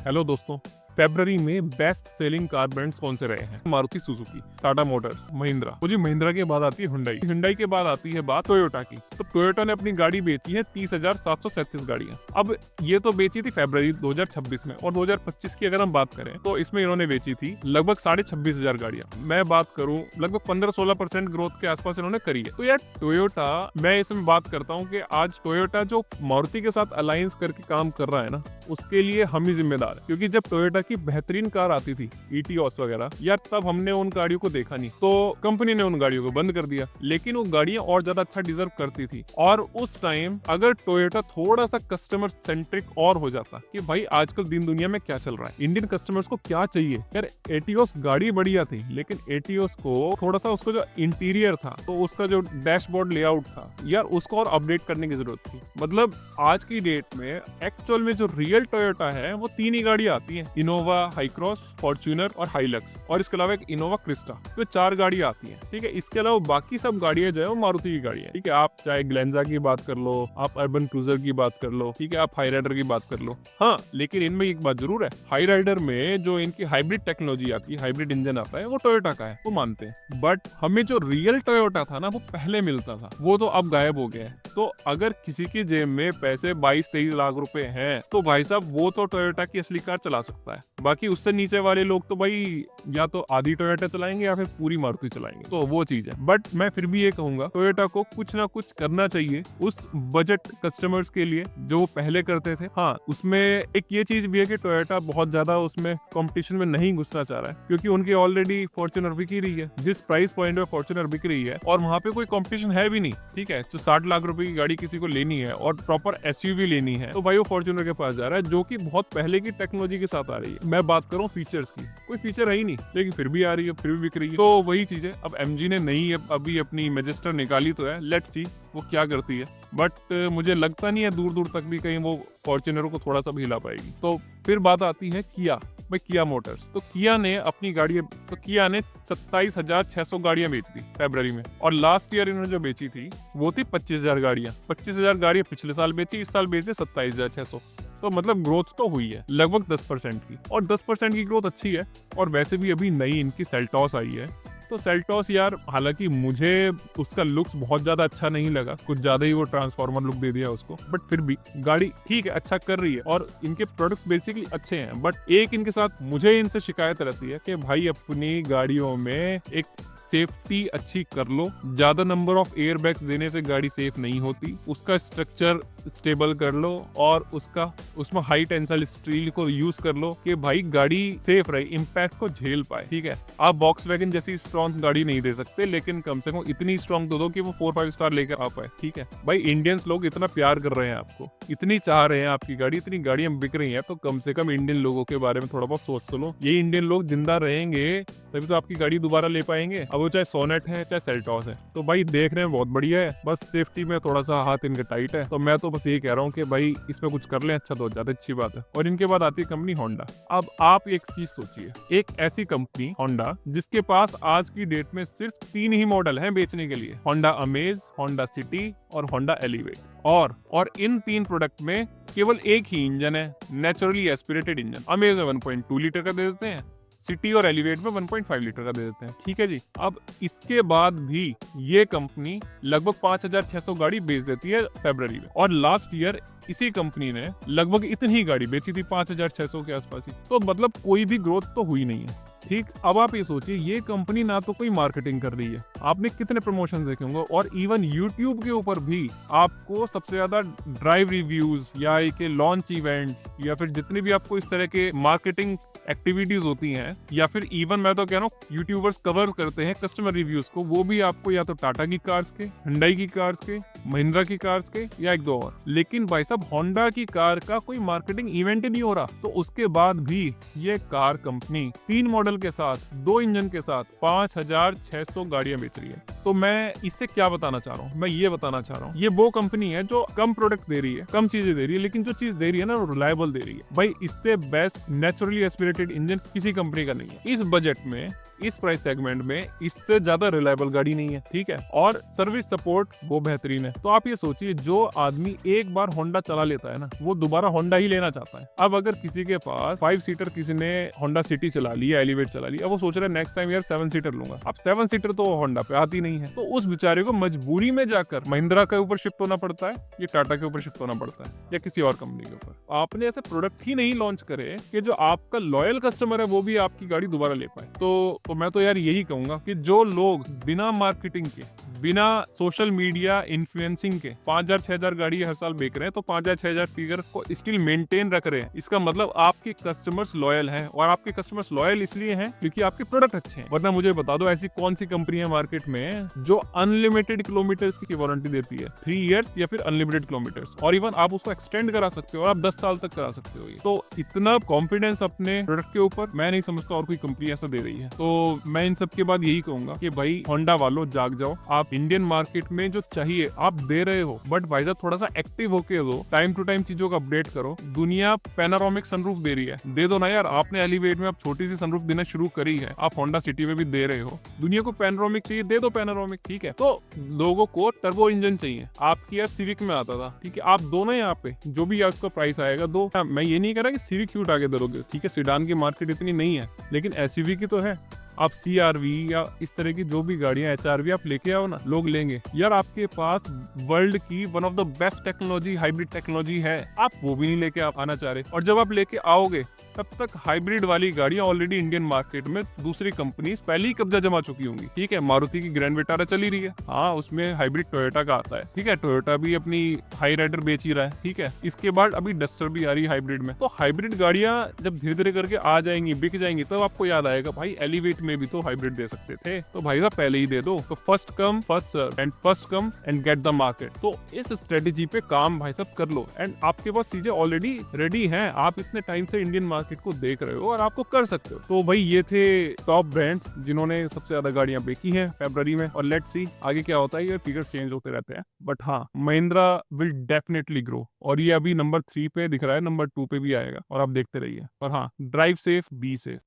Hello दोस्तों। फरवरी में best selling car brands कौन से रहे हैं? Maruti Suzuki, Tata Motors, Mahindra. मुझे महिंद्रा के बाद आती है हुंडई, हुंडई के बाद आती है बात टोयोटा की। तो टोयोटा ने अपनी गाड़ी बेची है 30,737 गाड़ियां। अब ये तो बेची थी फरवरी 2026 में, और 2025 की अगर हम बात करें तो इसमें इन्होंने बेची थी लगभग 26,500 गाड़ियां। मैं बात करूं लगभग 15-16% ग्रोथ के आसपास इन्होंने करी है। तो यार टोयोटा, मैं इसमें बात करता हूँ कि आज टोयोटा जो मारुति के साथ अलायंस करके काम कर रहा है ना, उसके लिए हम ही जिम्मेदार है। क्योंकि जब टोयोटा की बेहतरीन कार आती थी, इटियोस वगैरह, यार तब हमने उन गाड़ियों को देखा नहीं, तो कंपनी ने उन गाड़ियों को बंद कर दिया। लेकिन वो गाड़ियां और ज्यादा अच्छा डिजर्व करती थी। और उस टाइम अगर टोयोटा थोड़ा सा कस्टमर सेंट्रिक और हो जाता कि भाई आजकल दिन दुनिया में क्या चल रहा है, इंडियन कस्टमर्स को क्या चाहिए। यार एटियोस गाड़ी बढ़िया थी, लेकिन एटियोस को थोड़ा सा उसका जो इंटीरियर था, तो उसका जो डैशबोर्ड लेआउट था, यार उसको और अपडेट करने की जरूरत थी। मतलब आज की डेट में एक्चुअल में जो रियल टोयोटा है वो 3 ही गाड़ियां आती हैं, इनोवा, हाईक्रॉस, फॉर्च्यूनर और हाइलक्स, और इसके अलावा एक इनोवा क्रिस्टा। तो 4 गाड़ियां आती हैं, ठीक है। इसके अलावा बाकी सब गाड़ियां जो है वो मारुति की गाड़ियां, ठीक है। आप चाहे ग्लेंजा की बात कर लो, आप अर्बन क्रूजर की बात कर लो, ठीक है, आप हाई राइडर की बात कर लो। हाँ, लेकिन इनमें एक बात जरूर है, हाई राइडर में जो इनकी हाइब्रिड टेक्नोलॉजी आती है, हाइब्रिड इंजन आता है, वो टोयोटा का है, वो मानते हैं। बट हमें जो रियल टोयोटा था ना, वो पहले मिलता था, वो तो अब गायब हो गया है। तो अगर किसी की जेब में पैसे 22-23 लाख रुपए हैं, तो भाई साहब वो तो टोयोटा की असली कार चला सकता है। बाकी उससे नीचे वाले लोग तो भाई या तो आधी टोयोटा चलाएंगे या फिर पूरी मारुति चलाएंगे, तो वो चीज है। बट मैं फिर भी ये कहूंगा, टोयोटा को कुछ ना कुछ करना चाहिए उस बजट कस्टमर्स के लिए जो वो पहले करते थे। हाँ, उसमें एक ये चीज भी है कि टोयोटा बहुत ज्यादा उसमें कंपटीशन में नहीं घुसना चाह रहा है, क्योंकि उनकी ऑलरेडी फॉर्च्यूनर बिक ही रही है। जिस प्राइस पॉइंट पे फॉर्च्यूनर बिक रही है, और वहां पे कोई कंपटीशन है भी नहीं, ठीक है। तो 60 लाख रुपए की गाड़ी किसी को लेनी है और प्रॉपर एसयूवी लेनी है, तो भाई वो फॉर्च्यूनर के पास जा रहा है, जो कि बहुत पहले की टेक्नोलॉजी के साथ आ रही है। मैं बात करूं फीचर्स की, कोई फीचर है ही नहीं, लेकिन फिर भी आ रही है, फिर भी बिक रही है। तो वही चीज है। अब एमजी ने नई अभी अपनी मैजेस्टर निकाली तो है, लेट्स सी वो क्या करती है। बट मुझे लगता नहीं है दूर दूर तक भी कहीं वो फॉर्च्यूनर को थोड़ा सा भी हिला पाएगी। तो फिर बात आती है किया, भाई किया मोटर्स। तो किया ने अपनी गाड़ी, तो किया ने 27,600 गाड़ियां बेच दी फरवरी में, और लास्ट ईयर इन्होंने जो बेची थी वो थी 25,000 गाड़ियां। 25,000 गाड़ियां पिछले साल बेची, इस साल बेचे 27,600। तो मतलब ग्रोथ तो हुई है लगभग 10% की, और 10% की ग्रोथ अच्छी है। और वैसे भी अभी नई इनकी सेल्टॉस आई है, तो सेल्टॉस यार, हालांकि मुझे उसका लुक्स बहुत ज्यादा अच्छा नहीं लगा, कुछ ज्यादा ही वो ट्रांसफॉर्मर लुक दे दिया उसको। बट फिर भी गाड़ी ठीक है, अच्छा कर रही है, और इनके प्रोडक्ट्स बेसिकली अच्छे हैं। बट एक इनके साथ मुझे इनसे शिकायत रहती है कि भाई अपनी गाड़ियों में एक सेफ्टी अच्छी कर लो। ज्यादा नंबर ऑफ एयर बैग्स देने से गाड़ी सेफ नहीं होती, उसका स्ट्रक्चर स्टेबल कर लो, और उसमें हाई टेंसाइल स्टील को यूज कर लो कि भाई गाड़ी सेफ रहे, इम्पैक्ट को झेल पाए, ठीक है। आप वॉक्सवैगन जैसी स्ट्रॉन्ग गाड़ी नहीं दे सकते, लेकिन कम से कम इतनी स्ट्रॉन्ग दो कि वो 4-5 स्टार लेकर आ पाए, ठीक है। भाई इंडियंस लोग इतना प्यार कर रहे हैं आपको, इतनी चाह रहे हैं आपकी गाड़ी, इतनी गाड़ियां बिक रही हैं, तो कम से कम इंडियन लोगों के बारे में थोड़ा बहुत सोच तो लो। ये इंडियन लोग जिंदा रहेंगे तभी तो आपकी गाड़ी दोबारा ले पाएंगे। अब वो चाहे सोनेट है चाहे सेल्टॉस है, तो भाई देख रहे हैं बहुत बढ़िया है, बस सेफ्टी में थोड़ा सा हाथ इनका टाइट है। तो मैं तो बस ये कह रहा हूँ कि भाई इसमें कुछ कर लें, अच्छा तो ज्यादा अच्छी बात है। और इनके बाद आती है कंपनी होंडा। अब आप एक चीज सोचिए, एक ऐसी कंपनी होंडा जिसके पास आज की डेट में सिर्फ 3 ही मॉडल हैं बेचने के लिए, होंडा अमेज, होंडा सिटी और होंडा एलिवेट। और इन 3 प्रोडक्ट में केवल एक ही इंजन है, नेचुरली एस्पिरेटेड इंजन। अमेज में 1.2 लीटर का दे देते हैं, सिटी और एलिवेट में 1.5 लीटर का दे देते हैं, ठीक है जी। अब इसके बाद भी ये कंपनी लगभग 5,600 गाड़ी बेच देती है फरवरी में, और लास्ट ईयर इसी कंपनी ने लगभग इतनी ही गाड़ी बेची थी, 5,600 के आसपास ही। तो मतलब कोई भी ग्रोथ तो हुई नहीं है, ठीक। अब आप ये सोचिए, ये कंपनी ना तो कोई मार्केटिंग कर रही है, आपने कितने प्रमोशन देखे होंगे, और इवन यूट्यूब के ऊपर भी आपको सबसे ज्यादा ड्राइव रिव्यूज या लॉन्च इवेंट्स, या फिर जितने भी आपको इस तरह के मार्केटिंग एक्टिविटीज होती हैं, या फिर इवन मैं तो कह रहा हूँ यूट्यूबर्स कवर करते हैं कस्टमर रिव्यूज को, वो भी आपको या तो टाटा की कार्स के, हुंडई की कार्स के, महिंद्रा की कार्स के, या 1-2 और। लेकिन भाई साहब होंडा की कार का कोई मार्केटिंग इवेंट ही नहीं हो रहा। तो उसके बाद भी ये कार कंपनी 3 मॉडल के साथ, 2 इंजन के साथ 5,600 गाड़ियां बेच रही है। तो मैं इससे क्या बताना चाह रहा हूँ, मैं ये बताना चाह रहा हूँ, ये वो कंपनी है जो कम प्रोडक्ट दे रही है, कम चीजें दे रही है, लेकिन जो चीज दे रही है ना वो रिलायबल दे रही है। भाई इससे बेस्ट नेचुरली एस्पिरेटेड इंजन किसी कंपनी का नहीं है। इस बजट में इस प्राइस सेगमेंट में इससे ज्यादा रिलायबल गाड़ी नहीं है, ठीक है। और सर्विस सपोर्ट वो बेहतरीन है। तो आप ये सोचिए, जो आदमी एक बार होंडा चला लेता है ना, वो दोबारा होंडा ही लेना चाहता है। अब अगर किसी के पास 5 सीटर, किसी ने होंडा सिटी चला लिया, एलिवेट चला लिया, अब वो सोच रहा है नेक्स्ट टाइम यार 7 सीटर लूंगा। अब 7 सीटर तो होंडा पे आती नहीं है, तो उस बेचारे को मजबूरी में जाकर महिंद्रा के ऊपर शिफ्ट होना पड़ता है, या टाटा के ऊपर शिफ्ट होना पड़ता है, या किसी और कंपनी के ऊपर। आपने ऐसे प्रोडक्ट ही नहीं लॉन्च करे कि जो आपका लॉयल कस्टमर है वो भी आपकी गाड़ी दोबारा ले पाए। तो मैं तो यार यही कहूंगा कि जो लोग बिना मार्केटिंग के, बिना सोशल मीडिया इन्फ्लुएंसिंग के 5,000 6,000 गाड़ी हर साल बेच रहे हैं, तो 5,000 6,000 फिगर को स्टिल मेंटेन रख रहे हैं, इसका मतलब आपके कस्टमर्स लॉयल हैं। और आपके कस्टमर्स लॉयल इसलिए हैं क्योंकि आपके प्रोडक्ट अच्छे हैं। वरना मुझे बता दो, ऐसी कौन सी कंपनी है मार्केट में जो अनलिमिटेड किलोमीटर्स की वारंटी देती है, 3 इयर्स या फिर अनलिमिटेड किलोमीटर्स, और इवन आप उसको एक्सटेंड करा सकते हो और आप 10 साल तक करा सकते हो। तो इतना कॉन्फिडेंस अपने प्रोडक्ट के ऊपर मैं नहीं समझता और कोई कंपनी ऐसा दे रही है। तो मैं इन सब के बाद यही कहूंगा कि भाई होंडा वालों जाग जाओ, आप इंडियन मार्केट में जो चाहिए आप दे रहे हो, बट भाई साहब थोड़ा सा एक्टिव होके दो, टाइम टू टाइम चीजों को अपडेट करो। दुनिया पैनारोमिक सनरूफ दे रही है, दे दो ना यार। आपने एलिवेट में आप छोटी सी सनरूफ देना शुरू करी है, आप होंडा सिटी में भी दे रहे हो। दुनिया को पैनारोमिक चाहिए, दे दो पैनारोमिक, ठीक है। तो लोगों को टर्बो इंजन चाहिए, आपकी यार सिविक में आता था, ठीक है। आप दोनों यहाँ पे जो भी उसका प्राइस आएगा दो। मैं ये नहीं कह रहा कि सिविक क्यों आगे दोगे, ठीक है, सिडान की मार्केट इतनी नहीं है, लेकिन एसयूवी की तो है। आप CR-V या इस तरह की जो भी गाड़ियां HR-V आप लेके आओ ना, लोग लेंगे यार। आपके पास वर्ल्ड की one of the best technology, hybrid technology है, आप वो भी नहीं लेके आप आना चाह रहे। और जब आप लेके आओगे तब तक हाइब्रिड वाली गाड़ियां ऑलरेडी इंडियन मार्केट में दूसरी कंपनीज पहले ही कब्जा जमा चुकी होंगी, ठीक है। मारुति की ग्रैंड विटारा चली रही है, हाँ, उसमें हाइब्रिड टोयोटा का आता है, ठीक है। टोयोटा भी अपनी हाई राइडर बेच ही रहा है, ठीक है। इसके बाद अभी डस्टर भी आ रही है हाइब्रिड में। तो हाइब्रिड गाड़ियां जब धीरे धीरे करके आ जाएंगी, बिक जाएंगी, तब आपको याद आएगा भाई एलिवेट में भी तो हाइब्रिड दे सकते थे। तो भाई साहब पहले ही दे दो। तो first come first serve and first come and get the market. तो इस स्ट्रेटेजी पे काम भाई साहब कर लो, एंड आपके पास चीजें ऑलरेडी रेडी हैं। आप इतने टाइम से इंडियन मार्केट को देख रहे हो और आपको कर सकते हो। तो भाई ये थे टॉप ब्रांड्स जिन्होंने सबसे ज्यादा गाड़ियां बेची हैं फरवरी में, और लेट्स सी आगे क्या होता है। ये फिगर्स चेंज होते रहते हैं, बट हाँ, महिंद्रा विल डेफिनेटली ग्रो। और ये अभी नंबर 3 पे दिख रहा है, नंबर 2 पे भी आएगा, और आप देखते रहिए। और हाँ, ड्राइव सेफ, बी सेफ।